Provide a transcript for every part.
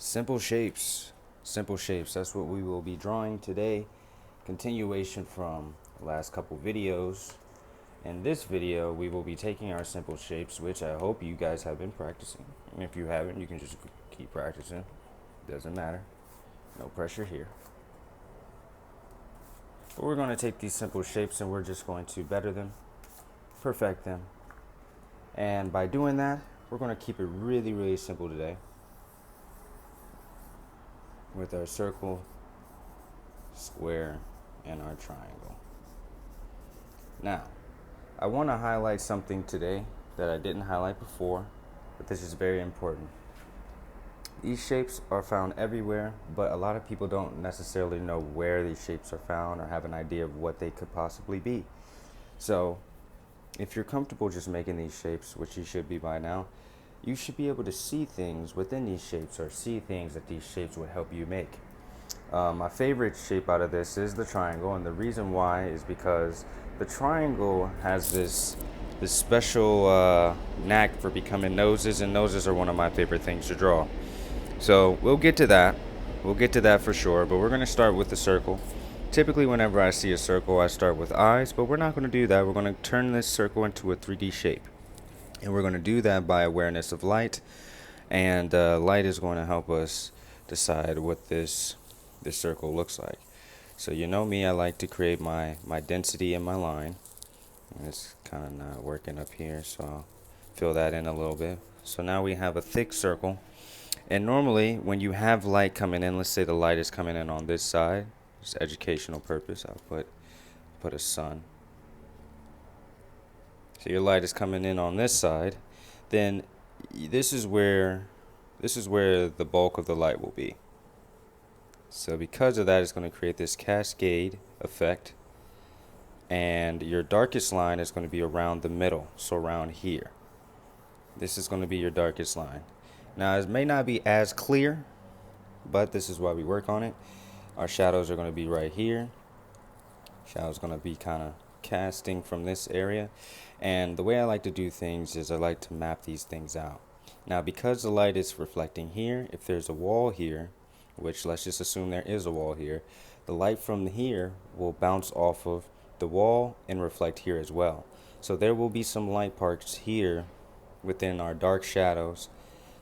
Simple shapes. Simple shapes. That's what we will be drawing today. Continuation from the last couple videos. In this video, we will be taking our simple shapes, which I hope you guys have been practicing. And if you haven't, you can just keep practicing. Doesn't matter. No pressure here. But we're going to take these simple shapes and we're just going to better them, perfect them. And by doing that, we're going to keep it really, really simple today with our circle, square, and our triangle. Now, I want to highlight something today that I didn't highlight before, but this is very important. These shapes are found everywhere, but a lot of people don't necessarily know where these shapes are found or have an idea of what they could possibly be. So, if you're comfortable just making these shapes, which you should be by now, you should be able to see things within these shapes or see things that these shapes would help you make. My favorite shape out of this is the triangle, and the reason why is because the triangle has this special knack for becoming noses, and noses are one of my favorite things to draw. So we'll get to that. We'll get to that for sure, but we're going to start with the circle. Typically, whenever I see a circle, I start with eyes, but we're not going to do that. We're going to turn this circle into a 3D shape. And we're going to do that by awareness of light. And light is going to help us decide what this circle looks like. So you know me, I like to create my density in my line. And it's kind of not working up here, so I'll fill that in a little bit. So now we have a thick circle. And normally, when you have light coming in, let's say the light is coming in on this side, just educational purpose, I'll put a sun. So your light is coming in on this side, then this is where the bulk of the light will be. So because of that, it's going to create this cascade effect, and your darkest line is going to be around the middle, so around here. This is going to be your darkest line. Now, it may not be as clear, but this is why we work on it. Our shadows are going to be right here. Shadows going to be kind of casting from this area. And the way I like to do things is I like to map these things out. Now, because the light is reflecting here, if there's a wall here, which let's just assume there is a wall here, the light from here will bounce off of the wall and reflect here as well. So there will be some light parts here within our dark shadows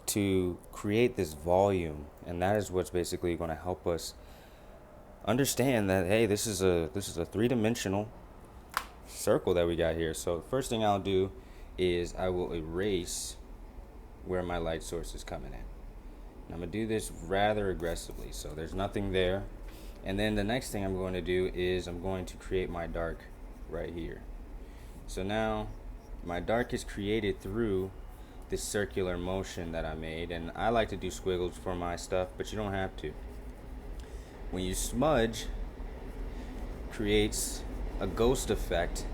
to create this volume, and that is what's basically going to help us understand that, hey, this is a three-dimensional circle that we got here. So the first thing I'll do is I will erase where my light source is coming in. And I'm going to do this rather aggressively, so there's nothing there. And then the next thing I'm going to do is I'm going to create my dark right here. So now my dark is created through this circular motion that I made, and I like to do squiggles for my stuff, but you don't have to. When you smudge, creates a ghost effect,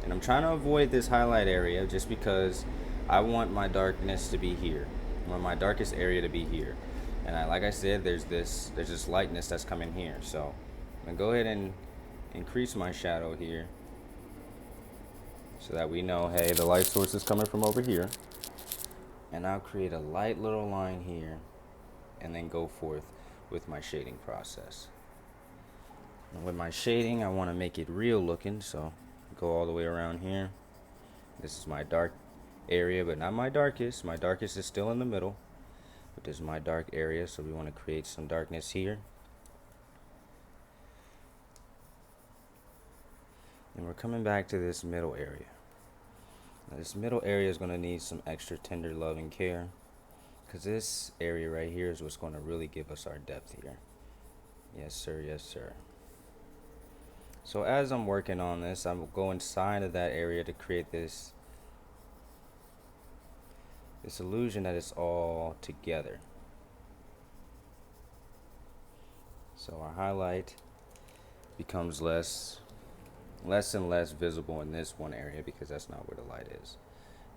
and I'm trying to avoid this highlight area just because I want my darkness to be here. I want my darkest area to be here, and like I said, there's this lightness that's coming here. So I'm gonna go ahead and increase my shadow here so that we know, hey, the light source is coming from over here. And I'll create a light little line here and then go forth with my shading process. And with my shading, I want to make it real looking, so go all the way around here. This is my dark area, but not my darkest. My darkest is still in the middle, but this is my dark area, so we want to create some darkness here. And we're coming back to this middle area. Now, this middle area is going to need some extra tender love and care, because this area right here is what's going to really give us our depth here. Yes, sir. Yes, sir. So as I'm working on this, I'm going to go inside of that area to create this illusion that it's all together. So our highlight becomes less and less visible in this one area because that's not where the light is.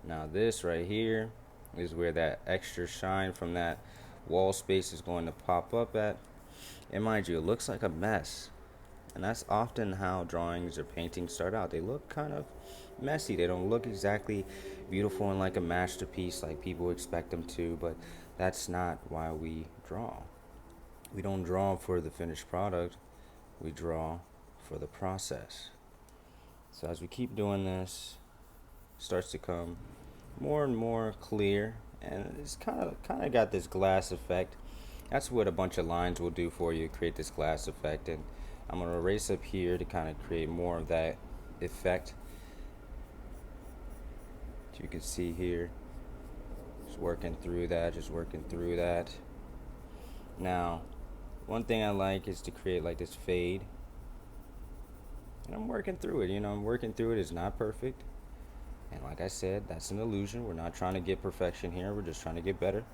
Now this right here is where that extra shine from that wall space is going to pop up at. And mind you, it looks like a mess. And that's often how drawings or paintings start out. They look kind of messy. They don't look exactly beautiful and like a masterpiece like people expect them to, but that's not why we draw. We don't draw for the finished product, we draw for the process. So as we keep doing this, it starts to come more and more clear, and it's kind of got this glass effect. That's what a bunch of lines will do for you, create this glass effect. And I'm going to erase up here to kind of create more of that effect. As you can see here, just working through that. Now, one thing I like is to create like this fade. And I'm working through it, It's not perfect. And like I said, that's an illusion. We're not trying to get perfection here. We're just trying to get better.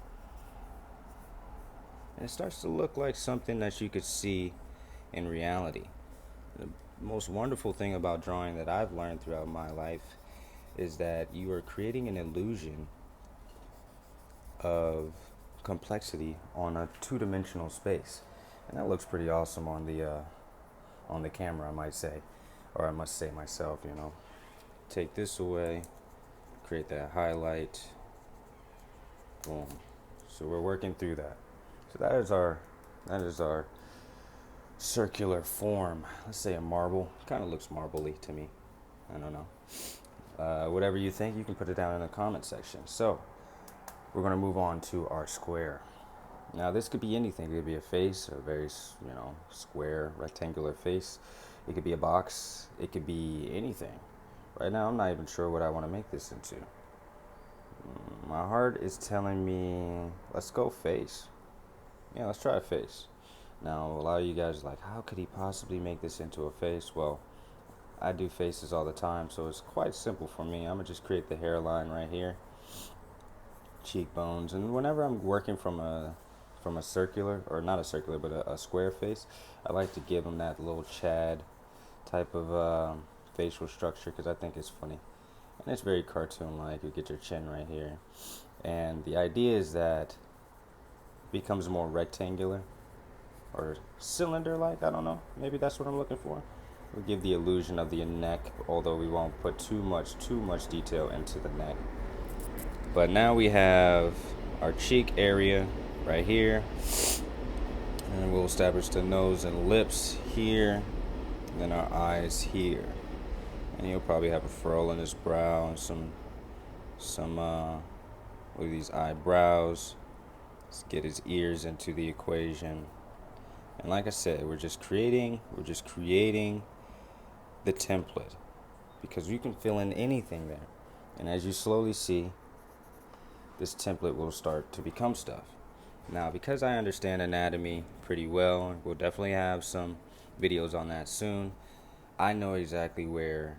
And it starts to look like something that you could see in reality. The most wonderful thing about drawing that I've learned throughout my life is that you are creating an illusion of complexity on a two-dimensional space. And that looks pretty awesome on the camera, I might say. Or I must say myself, Take this away, create that highlight, boom. So we're working through that. So that is our circular form. Let's say a marble. Kind of looks marbly to me. I don't know. Whatever you think, you can put it down in the comment section. So we're going to move on to our square. Now this could be anything. It could be a face, a very square rectangular face. It could be a box. It could be anything. Right now I'm not even sure what I want to make this into. My heart is telling me let's go face. Yeah, let's try a face. Now, a lot of you guys are like, how could he possibly make this into a face? Well, I do faces all the time, so it's quite simple for me. I'm going to just create the hairline right here, cheekbones, and whenever I'm working from a circular, or not a circular, but a square face, I like to give them that little Chad type of facial structure because I think it's funny. And it's very cartoon-like. You get your chin right here. And the idea is that becomes more rectangular or cylinder-like. I don't know. Maybe that's what I'm looking for. We'll give the illusion of the neck, although we won't put too much detail into the neck. But now we have our cheek area right here. And we'll establish the nose and lips here. And then our eyes here. And he'll probably have a furrow in his brow and some with these eyebrows. Let's get his ears into the equation. And like I said, we're just creating the template because you can fill in anything there. And as you slowly see, this template will start to become stuff. Now, because I understand anatomy pretty well, we'll definitely have some videos on that soon. I know exactly where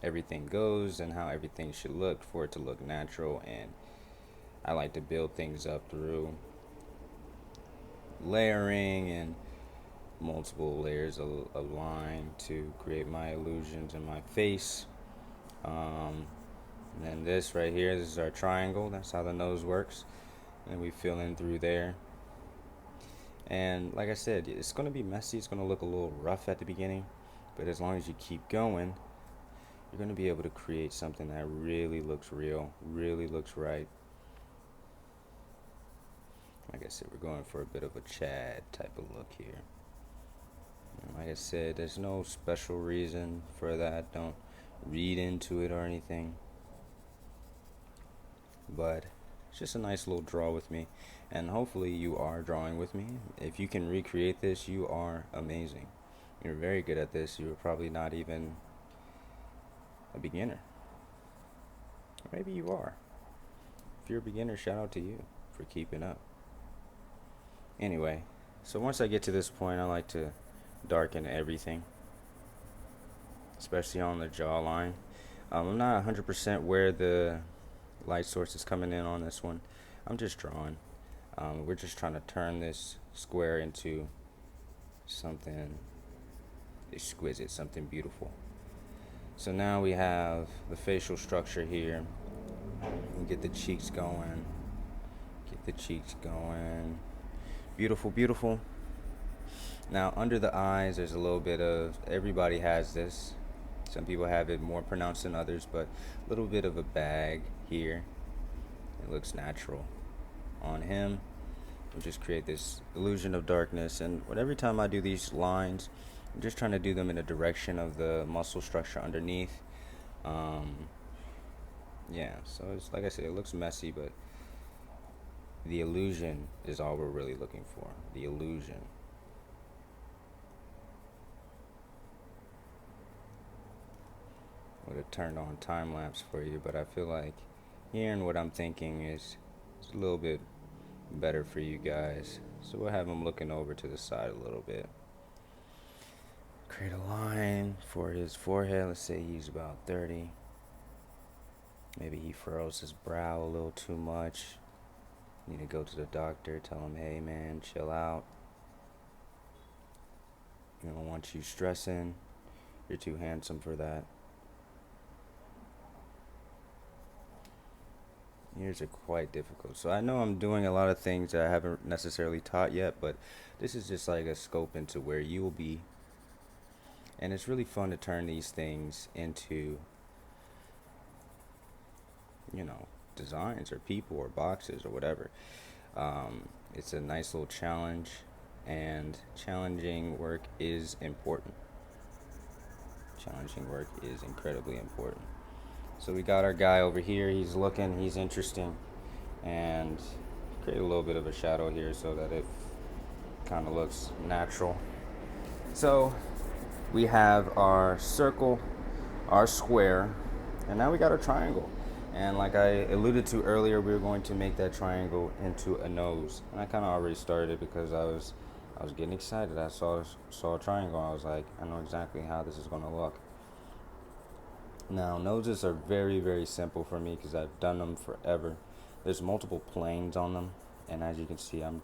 everything goes and how everything should look for it to look natural, and I like to build things up through layering and multiple layers of line to create my illusions in my face. And then this right here, this is our triangle. That's how the nose works. And we fill in through there. And like I said, it's going to be messy. It's going to look a little rough at the beginning. But as long as you keep going, you're going to be able to create something that really looks real, really looks right. Like I said, we're going for a bit of a Chad type of look here. And like I said, there's no special reason for that. Don't read into it or anything. But it's just a nice little draw with me. And hopefully you are drawing with me. If you can recreate this, you are amazing. You're very good at this. You're probably not even a beginner. Or maybe you are. If you're a beginner, shout out to you for keeping up. Anyway, so once I get to this point, I like to darken everything, especially on the jawline. I'm not 100% where the light source is coming in on this one. I'm just drawing. We're just trying to turn this square into something exquisite, something beautiful. So now we have the facial structure here. We get the cheeks going. Beautiful, beautiful. Now under the eyes, there's a little bit of, everybody has this. Some people have it more pronounced than others, but a little bit of a bag here. It looks natural. on him. We'll just create this illusion of darkness. And every time I do these lines, I'm just trying to do them in the direction of the muscle structure underneath. Um, yeah, so it's like I said, it looks messy, but the illusion is all we're really looking for. The illusion. Would have turned on time lapse for you, but I feel like hearing what I'm thinking is a little bit better for you guys. So we'll have him looking over to the side a little bit. Create a line for his forehead. Let's say he's about 30. Maybe he furrows his brow a little too much. Need to go to the doctor, tell him, hey man, chill out. We don't want you stressing. You're too handsome for that. Ears are quite difficult. So I know I'm doing a lot of things that I haven't necessarily taught yet, but this is just like a scope into where you will be. And it's really fun to turn these things into, you know, designs or people or boxes or whatever. It's a nice little challenge, and challenging work is important. Challenging work is incredibly important. So we got our guy over here. He's looking, he's interesting, and create a little bit of a shadow here so that it kind of looks natural. So we have our circle, our square, and now we got our triangle. And like I alluded to earlier, we were going to make that triangle into a nose. And I kind of already started because I was getting excited. I saw a triangle. I was like, I know exactly how this is going to look. Now, noses are very, very simple for me because I've done them forever. There's multiple planes on them, and as you can see, I'm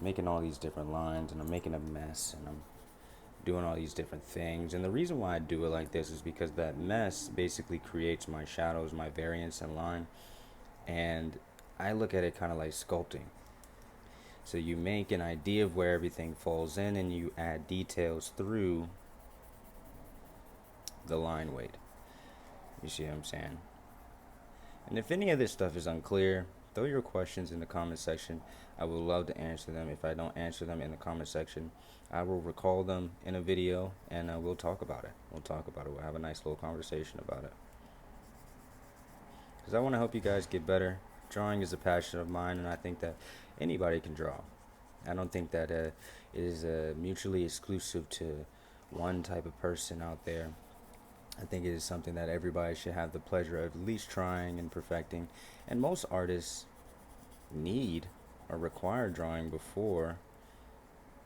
making all these different lines, and I'm making a mess, and I'm doing all these different things. And the reason why I do it like this is because that mess basically creates my shadows, my variance in line, and I look at it kind of like sculpting. So you make an idea of where everything falls in, and you add details through the line weight. You see what I'm saying? And if any of this stuff is unclear, throw your questions in the comment section. I would love to answer them. If I don't answer them in the comment section, I will recall them in a video, and we'll talk about it. We'll have a nice little conversation about it. Because I want to help you guys get better. Drawing is a passion of mine, and I think that anybody can draw. I don't think that it is mutually exclusive to one type of person out there. I think it is something that everybody should have the pleasure of at least trying and perfecting. And most artists need or require drawing before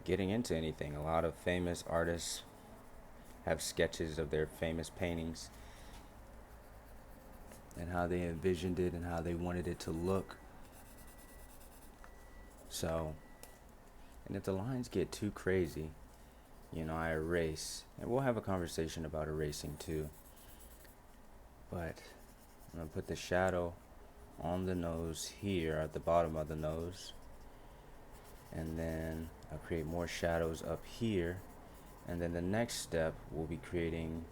getting into anything. A lot of famous artists have sketches of their famous paintings and how they envisioned it and how they wanted it to look. So, and if the lines get too crazy, you know, I erase. And we'll have a conversation about erasing too. But I'm going to put the shadow on the nose here at the bottom of the nose. And then I'll create more shadows up here. And then the next step will be creating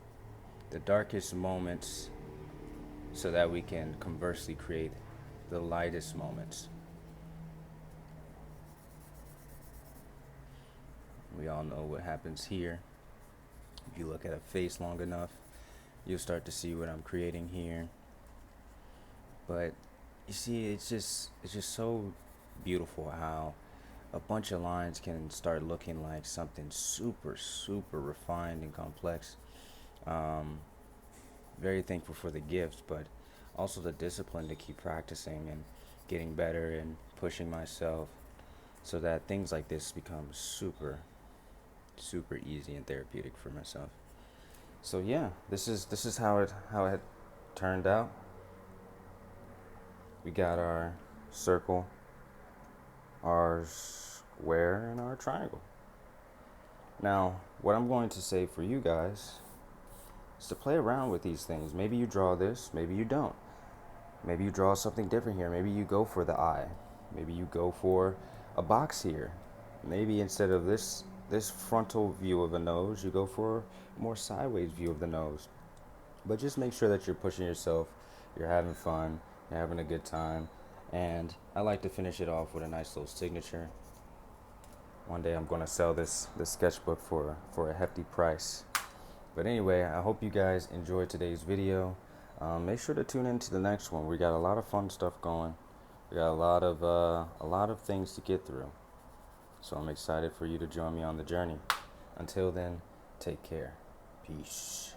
the darkest moments so that we can conversely create the lightest moments. We all know what happens here. If you look at a face long enough, you'll start to see what I'm creating here. But you see, it's just so beautiful how a bunch of lines can start looking like something super, super refined and complex. Very thankful for the gift, but also the discipline to keep practicing and getting better and pushing myself so that things like this become super easy and therapeutic for myself. So yeah, this is how it turned out. We got our circle, our square, and our triangle. Now, what I'm going to say for you guys is to play around with these things. Maybe you draw this, maybe you don't. Maybe you draw something different here. Maybe you go for the eye. Maybe you go for a box here. Maybe instead of this frontal view of a nose, you go for a more sideways view of the nose. But just make sure that you're pushing yourself, you're having fun, you're having a good time, And I like to finish it off with a nice little signature. One day I'm going to sell this sketchbook for a hefty price. But anyway, I hope you guys enjoyed today's video. Make sure to tune in to the next one. We got a lot of fun stuff going. We got a lot of things to get through. So I'm excited for you to join me on the journey. Until then, take care. Peace.